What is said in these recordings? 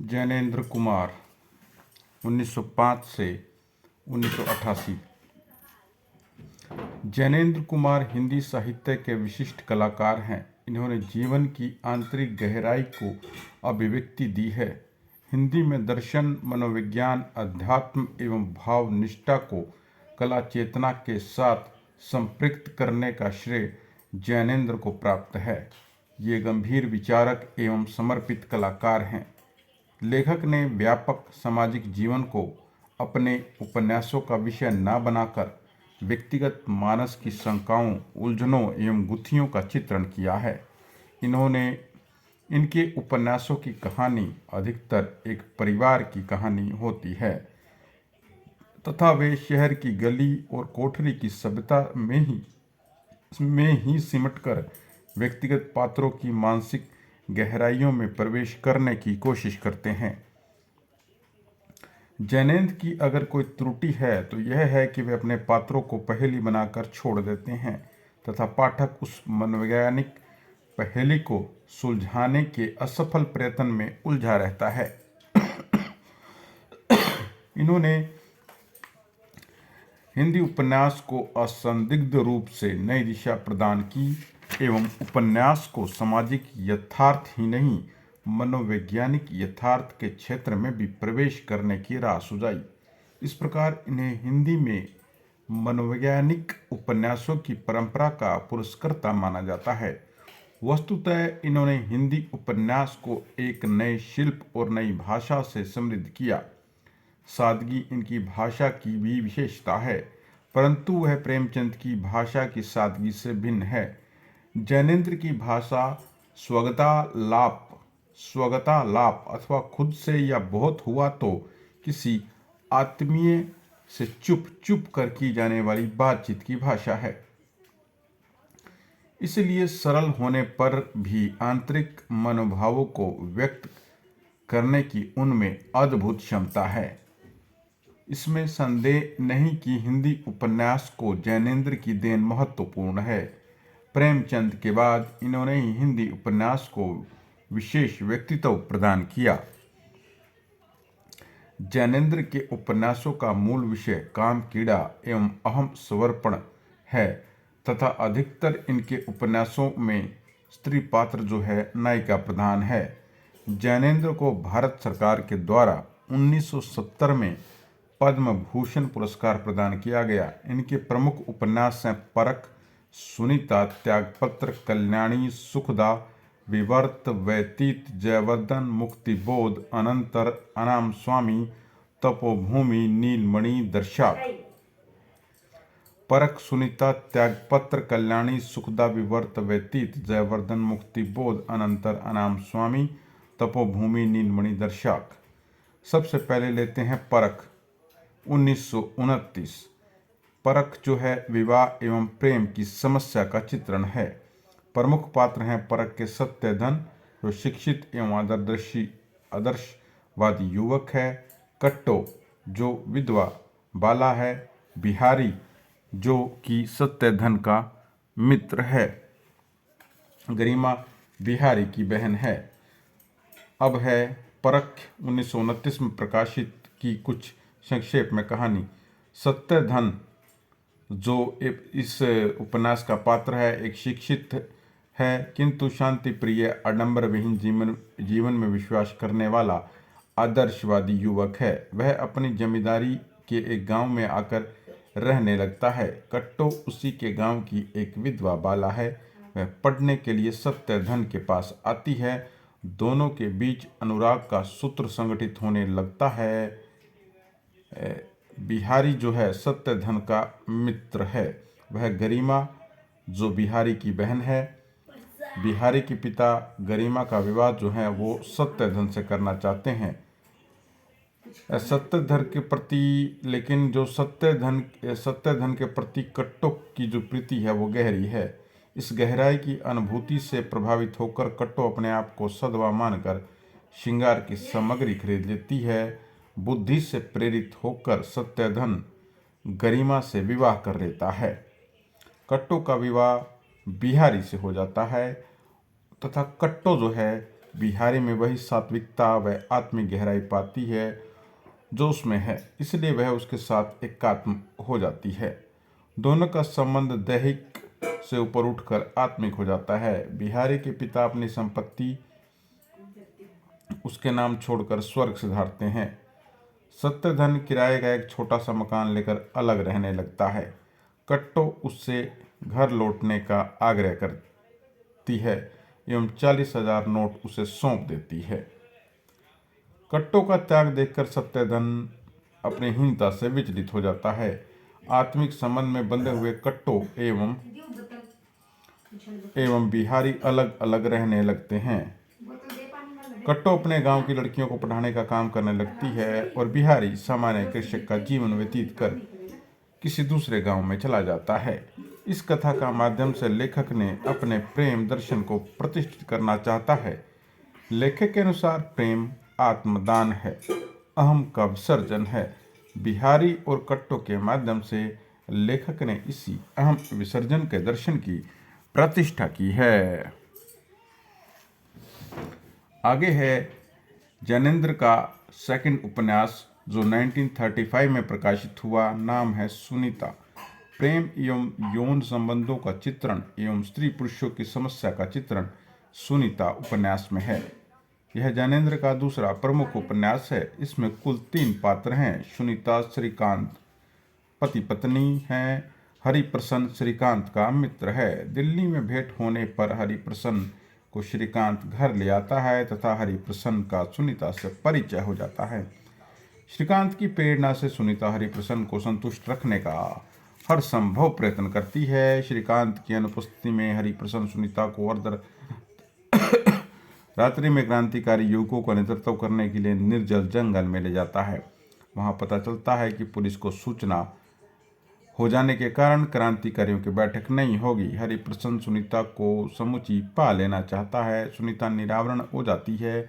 जैनेन्द्र कुमार 1905 से 1988। जैनेन्द्र कुमार हिंदी साहित्य के विशिष्ट कलाकार हैं। इन्होंने जीवन की आंतरिक गहराई को अभिव्यक्ति दी है। हिंदी में दर्शन, मनोविज्ञान, अध्यात्म एवं भाव निष्ठा को कला चेतना के साथ संपृक्त करने का श्रेय जैनेन्द्र को प्राप्त है। ये गंभीर विचारक एवं समर्पित कलाकार हैं। लेखक ने व्यापक सामाजिक जीवन को अपने उपन्यासों का विषय न बनाकर व्यक्तिगत मानस की शंकाओं, उलझनों एवं गुत्थियों का चित्रण किया है। इनके उपन्यासों की कहानी अधिकतर एक परिवार की कहानी होती है तथा वे शहर की गली और कोठरी की सभ्यता में ही सिमटकर व्यक्तिगत पात्रों की मानसिक गहराइयों में प्रवेश करने की कोशिश करते हैं। जैनेन्द्र की अगर कोई त्रुटि है तो यह है कि वे अपने पात्रों को पहेली बनाकर छोड़ देते हैं तथा पाठक उस मनोवैज्ञानिक पहेली को सुलझाने के असफल प्रयत्न में उलझा रहता है। इन्होंने हिंदी उपन्यास को असंदिग्ध रूप से नई दिशा प्रदान की एवं उपन्यास को सामाजिक यथार्थ ही नहीं, मनोवैज्ञानिक यथार्थ के क्षेत्र में भी प्रवेश करने की राह सुझाई। इस प्रकार इन्हें हिंदी में मनोवैज्ञानिक उपन्यासों की परंपरा का पुरस्कर्ता माना जाता है। वस्तुतः इन्होंने हिंदी उपन्यास को एक नए शिल्प और नई भाषा से समृद्ध किया। सादगी इनकी भाषा की भी विशेषता है, परंतु वह प्रेमचंद की भाषा की सादगी से भिन्न है। जैनेन्द्र की भाषा स्वगतालाप अथवा खुद से या बहुत हुआ तो किसी आत्मीय से चुप चुप कर की जाने वाली बातचीत की भाषा है। इसलिए सरल होने पर भी आंतरिक मनोभावों को व्यक्त करने की उनमें अद्भुत क्षमता है। इसमें संदेह नहीं कि हिंदी उपन्यास को जैनेन्द्र की देन महत्वपूर्ण है। प्रेमचंद के बाद इन्होंने ही हिंदी उपन्यास को विशेष व्यक्तित्व प्रदान किया। जैनेन्द्र के उपन्यासों का मूल विषय काम कीड़ा एवं अहम समर्पण है तथा अधिकतर इनके उपन्यासों में स्त्री पात्र जो है नायिका प्रधान है। जैनेन्द्र को भारत सरकार के द्वारा 1970 में पद्म भूषण पुरस्कार प्रदान किया गया। इनके प्रमुख उपन्यास हैं परख, सुनीता, त्यागपत्र, कल्याणी, सुखदा, विवर्त, व्यतीत, जयवर्धन, मुक्तिबोध, अनंतर, अनाम स्वामी, तपोभूमि, नीलमणि, दर्शाक। परख, सुनीता, त्यागपत्र, कल्याणी, सुखदा, विवर्त, व्यतीत, जयवर्धन, मुक्तिबोध, अनंतर, अनाम स्वामी, तपोभूमि, नीलमणि, दर्शाक। सबसे पहले लेते हैं परख 1929। परख जो है विवाह एवं प्रेम की समस्या का चित्रण है। प्रमुख पात्र हैं परख के सत्यधन जो शिक्षित एवं आदर्शवादी युवक है, कट्टो जो विधवा बाला है, बिहारी जो कि सत्यधन का मित्र है, गरिमा बिहारी की बहन है। अब है परख 1929 में प्रकाशित की कुछ संक्षेप में कहानी। सत्यधन जो इस उपन्यास का पात्र है एक शिक्षित है किंतु शांति प्रिय, आडंबर विहीन जीवन में विश्वास करने वाला आदर्शवादी युवक है। वह अपनी जमींदारी के एक गांव में आकर रहने लगता है। कट्टो उसी के गांव की एक विधवा बाला है। वह पढ़ने के लिए सत्यधन के पास आती है। दोनों के बीच अनुराग का सूत्र संगठित होने लगता है। बिहारी जो है सत्यधन का मित्र है। वह गरिमा जो बिहारी की बहन है। बिहारी के पिता गरिमा का विवाह जो है वो सत्यधन से करना चाहते हैं। सत्यधन के प्रति लेकिन जो सत्यधन के प्रति कट्टो की जो प्रीति है वो गहरी है। इस गहराई की अनुभूति से प्रभावित होकर कट्टो अपने आप को सधवा मानकर श्रृंगार की सामग्री खरीद लेती है। बुद्धि से प्रेरित होकर सत्यधन गरिमा से विवाह कर लेता है। कट्टो का विवाह बिहारी से हो जाता है तथा कट्टो जो है बिहारी में वही सात्विकता व आत्मिक गहराई पाती है जो उसमें है, इसलिए वह उसके साथ एकात्म हो जाती है। दोनों का संबंध दैहिक से ऊपर उठकर आत्मिक हो जाता है। बिहारी के पिता अपनी संपत्ति उसके नाम छोड़कर स्वर्ग सिधारते हैं। सत्यधन किराए का एक छोटा सा मकान लेकर अलग रहने लगता है। कट्टो उससे घर लौटने का आग्रह करती है एवं 40,000 नोट उसे सौंप देती है। कट्टो का त्याग देखकर सत्यधन अपनी हीनता से विचलित हो जाता है। आत्मिक संबंध में बंधे हुए कट्टो एवं बिहारी अलग अलग रहने लगते हैं। कट्टो अपने गांव की लड़कियों को पढ़ाने का काम करने लगती है और बिहारी सामान्य कृषक का जीवन व्यतीत कर किसी दूसरे गांव में चला जाता है। इस कथा का माध्यम से लेखक ने अपने प्रेम दर्शन को प्रतिष्ठित करना चाहता है। लेखक के अनुसार प्रेम आत्मदान है, अहम का विसर्जन है। बिहारी और कट्टो के माध्यम से लेखक ने इसी अहम विसर्जन के दर्शन की प्रतिष्ठा की है। आगे है ज्ञानेंद्र का सेकंड उपन्यास जो 1935 में प्रकाशित हुआ। नाम है सुनीता। प्रेम एवं यौन संबंधों का चित्रण एवं स्त्री पुरुषों की समस्या का चित्रण सुनीता उपन्यास में है। यह ज्ञानेंद्र का दूसरा प्रमुख उपन्यास है। इसमें कुल 3 पात्र हैं। सुनीता श्रीकांत पति पत्नी हैं। हरिप्रसन्न श्रीकांत का मित्र है। दिल्ली में भेंट होने पर हरिप्रसन्न को श्रीकांत घर ले आता है तथा हरिप्रसन्न का सुनीता से परिचय हो जाता है। श्रीकांत की प्रेरणा से सुनीता हरिप्रसन्न को संतुष्ट रखने का हर संभव प्रयत्न करती है। श्रीकांत की अनुपस्थिति में हरिप्रसन्न सुनीता को अर्ध रात्रि में क्रांतिकारी युवकों का नेतृत्व करने के लिए निर्जल जंगल में ले जाता है। वहां पता चलता है कि पुलिस को सूचना हो जाने के कारण क्रांतिकारियों की बैठक नहीं होगी। हरिप्रसन्न सुनीता को समुची पा लेना चाहता है। सुनीता निरावरण हो जाती है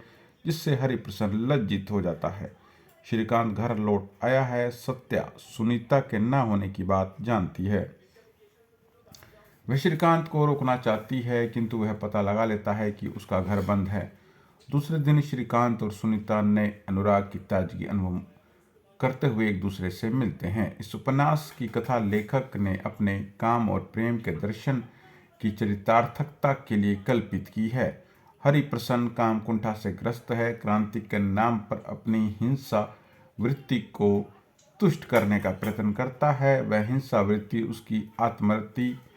जिससे हरिप्रसन्न लज्जित हो जाता है। श्रीकांत घर लौट आया है। सत्या सुनीता के न होने की बात जानती है। वह श्रीकांत को रोकना चाहती है किंतु वह पता लगा लेता है कि उसका घर बंद है। दूसरे दिन श्रीकांत और सुनीता ने अनुराग की ताजगी अनुभव करते हुए एक दूसरे से मिलते हैं। इस उपन्यास की कथा लेखक ने अपने काम और प्रेम के दर्शन की चरितार्थकता के लिए कल्पित की है। हरिप्रसन्न काम कुंठा से ग्रस्त है। क्रांति के नाम पर अपनी हिंसा वृत्ति को तुष्ट करने का प्रयत्न करता है। वह हिंसा वृत्ति उसकी आत्महत्या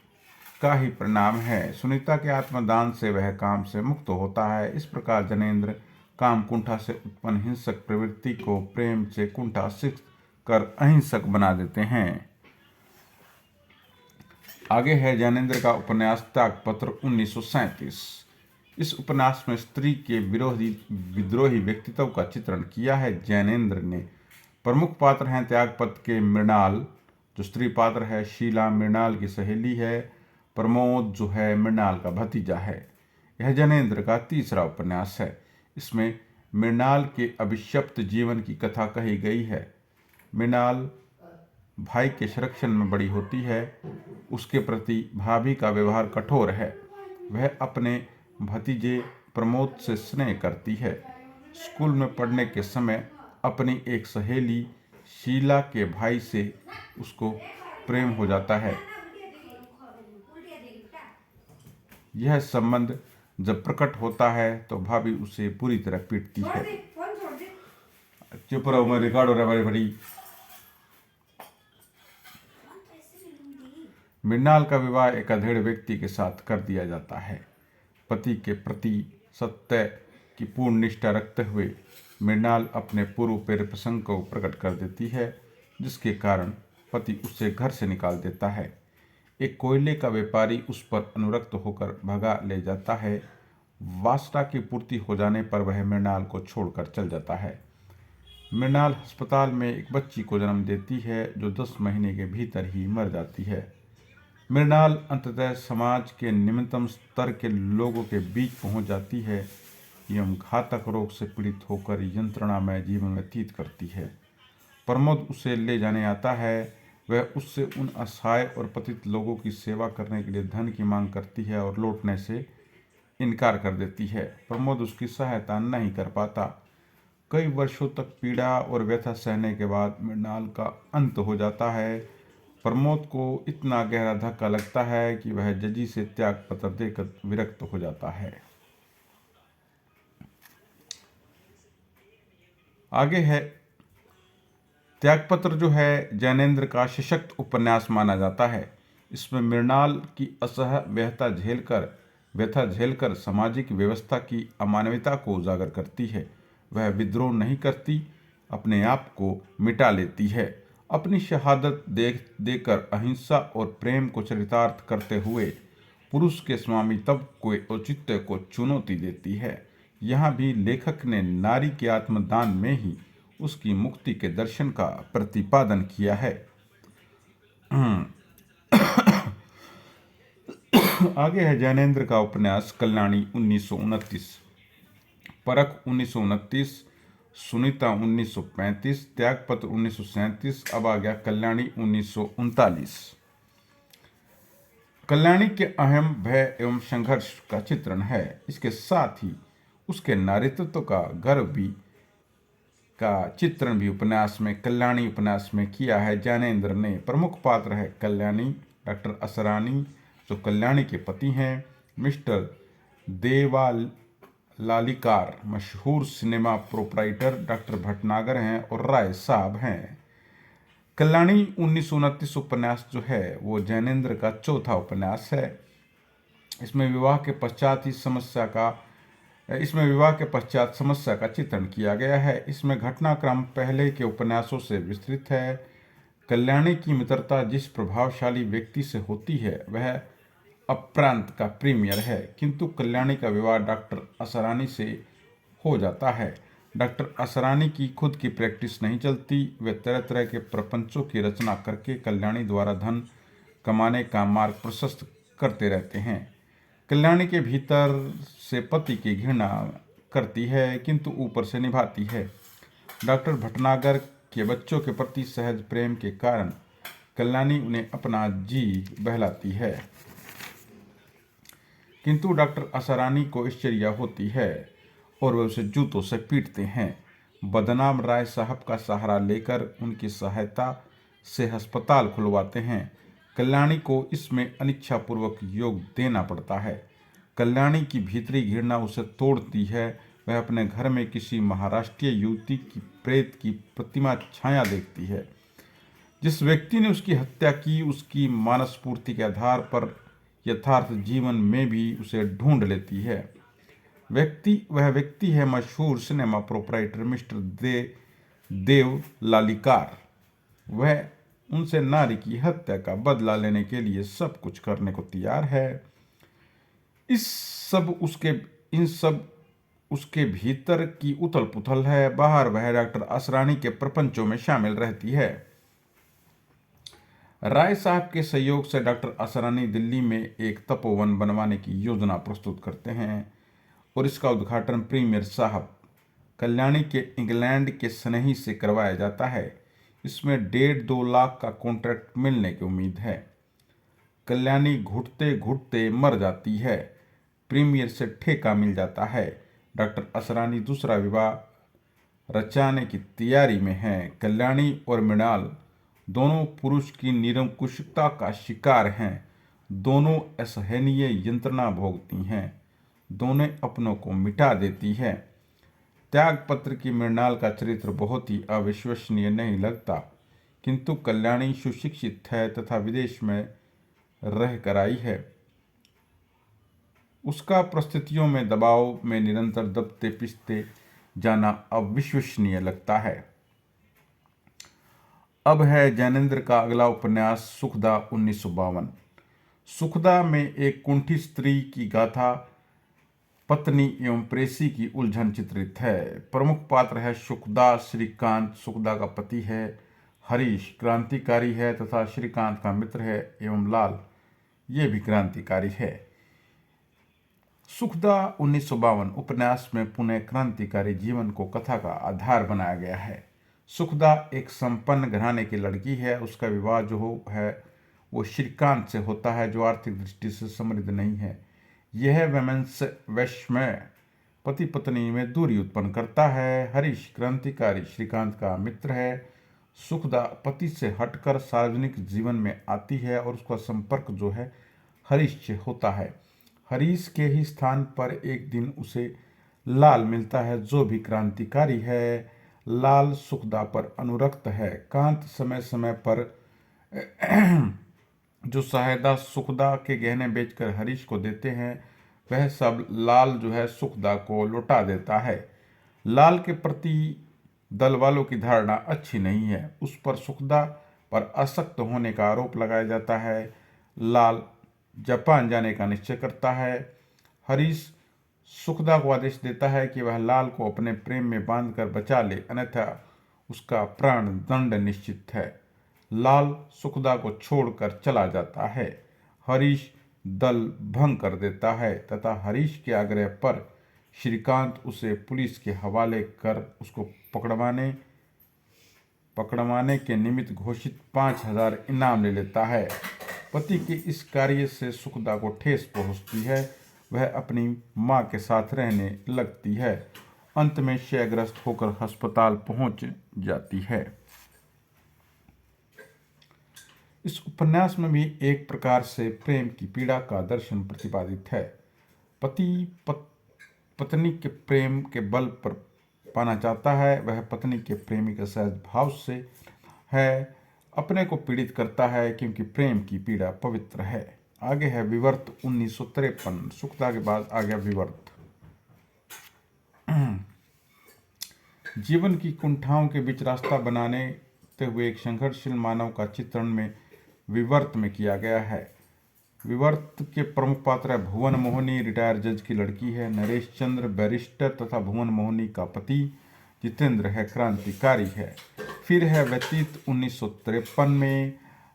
का ही परिणाम है। सुनीता के आत्मदान से वह काम से मुक्त होता है। इस प्रकार जनेंद्र काम कुंठा से उत्पन्न हिंसक प्रवृत्ति को प्रेम से कुंठा सीख कर अहिंसक बना देते हैं। आगे है ज्ञानेंद्र का उपन्यास त्यागपत्र 1937। इस उपन्यास में स्त्री के विद्रोही व्यक्तित्व का चित्रण किया है ज्ञानेंद्र ने। प्रमुख पात्र हैं त्यागपत्र के मृणाल जो स्त्री पात्र है, शीला मृणाल की सहेली है, प्रमोद जो है मृणाल का भतीजा है। यह ज्ञानेंद्र का तीसरा उपन्यास है। इसमें मृणाल के अभिशप्त जीवन की कथा कही गई है। मृणाल भाई के संरक्षण में बड़ी होती है। उसके प्रति भाभी का व्यवहार कठोर है। वह अपने भतीजे प्रमोद से स्नेह करती है। स्कूल में पढ़ने के समय अपनी एक सहेली शीला के भाई से उसको प्रेम हो जाता है। यह संबंध जब प्रकट होता है तो भाभी उसे पूरी तरह पीटती है। चुप रहो, मैं रिकॉर्ड हो रहा है बड़ी। मृणाल का विवाह एक अधेड़ व्यक्ति के साथ कर दिया जाता है। पति के प्रति सत्य की पूर्ण निष्ठा रखते हुए मृणाल अपने पूर्व प्रेम प्रसंग को प्रकट कर देती है जिसके कारण पति उसे घर से निकाल देता है। एक कोयले का व्यापारी उस पर अनुरक्त होकर भगा ले जाता है। वासना की पूर्ति हो जाने पर वह मृणाल को छोड़कर चल जाता है। मृणाल अस्पताल में एक बच्ची को जन्म देती है जो 10 महीने के भीतर ही मर जाती है। मृणाल अंततः समाज के निम्नतम स्तर के लोगों के बीच पहुंच जाती है एवं घातक रोग से पीड़ित होकर यंत्रणामय जीवन व्यतीत करती है। प्रमोद उसे ले जाने आता है। वह उससे उन असहाय और पतित लोगों की सेवा करने के लिए धन की मांग करती है और लौटने से इनकार कर देती है। प्रमोद उसकी सहायता नहीं कर पाता। कई वर्षों तक पीड़ा और व्यथा सहने के बाद मृणाल का अंत हो जाता है। प्रमोद को इतना गहरा धक्का लगता है कि वह जजी से त्याग पत्र देकर विरक्त हो जाता है। आगे है त्यागपत्र, जो है जैनेन्द्र का सशक्त उपन्यास माना जाता है। इसमें मृणाल की असह व्यथा झेलकर सामाजिक व्यवस्था की अमानवीयता को उजागर करती है। वह विद्रोह नहीं करती, अपने आप को मिटा लेती है। अपनी शहादत देकर अहिंसा और प्रेम को चरितार्थ करते हुए पुरुष के स्वामित्व के औचित्य को चुनौती देती है। यहाँ भी लेखक ने नारी के आत्मदान में ही उसकी मुक्ति के दर्शन का प्रतिपादन किया है। आगे है जैनेन्द्र का उपन्यास कल्याणी 1929, परख 1929, सुनीता 1935, त्यागपत्र 1937, अब आ गया कल्याणी 1939। कल्याणी के अहम भय एवं संघर्ष का चित्रण है। इसके साथ ही उसके नारीत्व का चित्रण भी उपन्यास में, कल्याणी उपन्यास में किया है जैनेन्द्र ने। प्रमुख पात्र है कल्याणी, डॉक्टर असरानी जो कल्याणी के पति हैं, मिस्टर देवालालिकार मशहूर सिनेमा प्रोपराइटर डॉक्टर भटनागर हैं और राय साहब हैं। कल्याणी 1929 उपन्यास जो है वो जैनेन्द्र का चौथा उपन्यास है। इसमें विवाह के पश्चात समस्या का चित्रण किया गया है। इसमें घटनाक्रम पहले के उपन्यासों से विस्तृत है। कल्याणी की मित्रता जिस प्रभावशाली व्यक्ति से होती है वह अपरांत का प्रीमियर है, किंतु कल्याणी का विवाह डॉक्टर असरानी से हो जाता है। डॉक्टर असरानी की खुद की प्रैक्टिस नहीं चलती। वे तरह तरह के प्रपंचों की रचना करके कल्याणी द्वारा धन कमाने का मार्ग प्रशस्त करते रहते हैं। कल्याणी के भीतर से पति की घृणा करती है, किंतु ऊपर से निभाती है। डॉक्टर भटनागर के बच्चों के प्रति सहज प्रेम के कारण कल्याणी उन्हें अपना जी बहलाती है, किंतु डॉक्टर असरानी को आश्चर्य होती है और वे उसे जूतों से पीटते हैं। बदनाम राय साहब का सहारा लेकर उनकी सहायता से अस्पताल खुलवाते हैं। कल्याणी को इसमें अनिच्छापूर्वक योग देना पड़ता है। कल्याणी की भीतरी घृणा उसे तोड़ती है। वह अपने घर में किसी महाराष्ट्रीय युवती की प्रेत की प्रतिमा छाया देखती है। जिस व्यक्ति ने उसकी हत्या की, उसकी मानसपूर्ति के आधार पर यथार्थ जीवन में भी उसे ढूंढ लेती है। वह व्यक्ति है मशहूर सिनेमा प्रोपराइटर मिस्टर देव लालिकार। वह उनसे नारी की हत्या का बदला लेने के लिए सब कुछ करने को तैयार है। इन सब उसके भीतर की उथल पुथल है। बाहर वह डॉक्टर असरानी के प्रपंचों में शामिल रहती है। राय साहब के सहयोग से डॉक्टर असरानी दिल्ली में एक तपोवन बनवाने की योजना प्रस्तुत करते हैं और इसका उद्घाटन प्रीमियर साहब कल्याणी के इंग्लैंड के स्नेही से करवाया जाता है। इसमें 1.5-2 लाख का कॉन्ट्रैक्ट मिलने की उम्मीद है। कल्याणी घुटते घुटते मर जाती है। प्रीमियर से ठेका मिल जाता है। डॉक्टर असरानी दूसरा विवाह रचाने की तैयारी में हैं। कल्याणी और मृणाल दोनों पुरुष की निरंकुशता का शिकार हैं। दोनों असहनीय यंत्रणा भोगती हैं। दोनों अपनों को मिटा देती है। त्यागपत्र की मृणाल का चरित्र बहुत ही अविश्वसनीय नहीं लगता, किंतु कल्याणी सुशिक्षित है तथा विदेश में रह कर आई है। उसका परिस्थितियों में दबाव में निरंतर दबते पिसते जाना अविश्वसनीय लगता है। अब है जैनेन्द्र का अगला उपन्यास सुखदा 1952। सुखदा में एक कुंठी स्त्री की गाथा, पत्नी एवं प्रेसी की उलझन चित्रित है। प्रमुख पात्र है सुखदा। श्रीकांत सुखदा का पति है। हरीश क्रांतिकारी है तथा श्रीकांत का मित्र है एवं लाल ये भी क्रांतिकारी है। सुखदा 1952 उपन्यास में पुनः क्रांतिकारी जीवन को कथा का आधार बनाया गया है। सुखदा एक संपन्न घराने की लड़की है। उसका विवाह जो है वो श्रीकांत से होता है, जो आर्थिक दृष्टि से समृद्ध नहीं है। यह वैषम्य पति पत्नी में दूरी उत्पन्न करता है। हरीश क्रांतिकारी श्रीकांत का मित्र है। सुखदा पति से हटकर सार्वजनिक जीवन में आती है और उसका संपर्क जो है हरीश से होता है। हरीश के ही स्थान पर एक दिन उसे लाल मिलता है जो भी क्रांतिकारी है। लाल सुखदा पर अनुरक्त है। कांत समय समय पर जो सहायता सुखदा के गहने बेचकर हरीश को देते हैं वह सब लाल जो है सुखदा को लौटा देता है। लाल के प्रति दल वालों की धारणा अच्छी नहीं है। उस पर सुखदा पर आसक्त होने का आरोप लगाया जाता है। लाल जापान जाने का निश्चय करता है। हरीश सुखदा को आदेश देता है कि वह लाल को अपने प्रेम में बांधकर बचा ले, अन्यथा उसका प्राण दंड निश्चित है। लाल सुखदा को छोड़कर चला जाता है। हरीश दल भंग कर देता है तथा हरीश के आग्रह पर श्रीकांत उसे पुलिस के हवाले कर उसको पकड़वाने के निमित्त घोषित 5,000 इनाम ले लेता है। पति के इस कार्य से सुखदा को ठेस पहुंचती है। वह अपनी मां के साथ रहने लगती है। अंत में क्षयग्रस्त होकर अस्पताल पहुंच जाती है। इस उपन्यास में भी एक प्रकार से प्रेम की पीड़ा का दर्शन प्रतिपादित है। पत्नी के प्रेम के बल पर पाना चाहता है। वह पत्नी के प्रेमी के सहज भाव से है अपने को पीड़ित करता है क्योंकि प्रेम की पीड़ा पवित्र है। आगे है विवर्त 1953। सुखदा के बाद आ गया विवर्त। जीवन की कुंठाओं के बीच रास्ता बनाने हुए एक संघर्षशील मानव का चित्रण में विवर्त में किया गया है। विवर्त के प्रमुख पात्र है भुवन मोहिनी, रिटायर जज की लड़की है। नरेश चंद्र बैरिस्टर तथा भुवन मोहिनी का पति जितेंद्र है, क्रांतिकारी है। फिर है व्यतीत 1953 में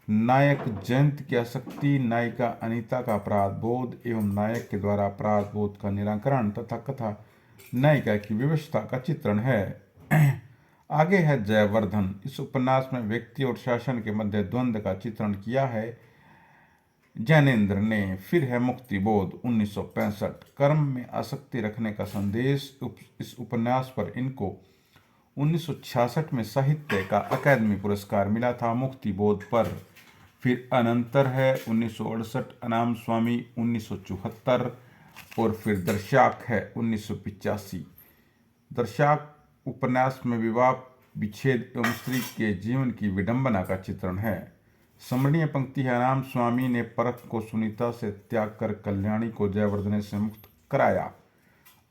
नायक जयंत की आसक्ति, नायिका अनीता का अपराध बोध एवं नायक के द्वारा अपराध बोध का निराकरण तथा कथा नायिका की व्यवस्था का चित्रण है। आगे है जयवर्धन। इस उपन्यास में व्यक्ति और शासन के मध्य द्वंद्व का चित्रण किया है जैनेन्द्र ने। फिर है मुक्तिबोध 1965। कर्म में आसक्ति रखने का संदेश। इस उपन्यास पर इनको 1966 में साहित्य का अकादमी पुरस्कार मिला था, मुक्तिबोध पर। फिर अनंतर है 1968, अनाम स्वामी 1974 और फिर दर्शाक है 1985। दर्शाक उपन्यास में विवाह, विच्छेद एवं स्त्री के जीवन की विडंबना का चित्रण है। स्मरणीय पंक्ति है अनाम स्वामी ने परख को सुनीता से त्याग कर कल्याणी को जयवर्धन से मुक्त कराया।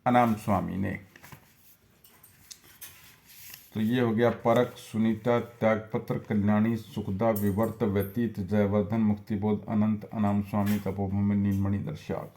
अनाम स्वामी ने। तो ये हो गया परख, सुनीता, त्यागपत्र, कल्याणी, सुखदा, विवर्त, व्यतीत, जयवर्धन, मुक्तिबोध, अनंत, अनाम स्वामी, तपोभूमि, नीलमणि, दर्शाक।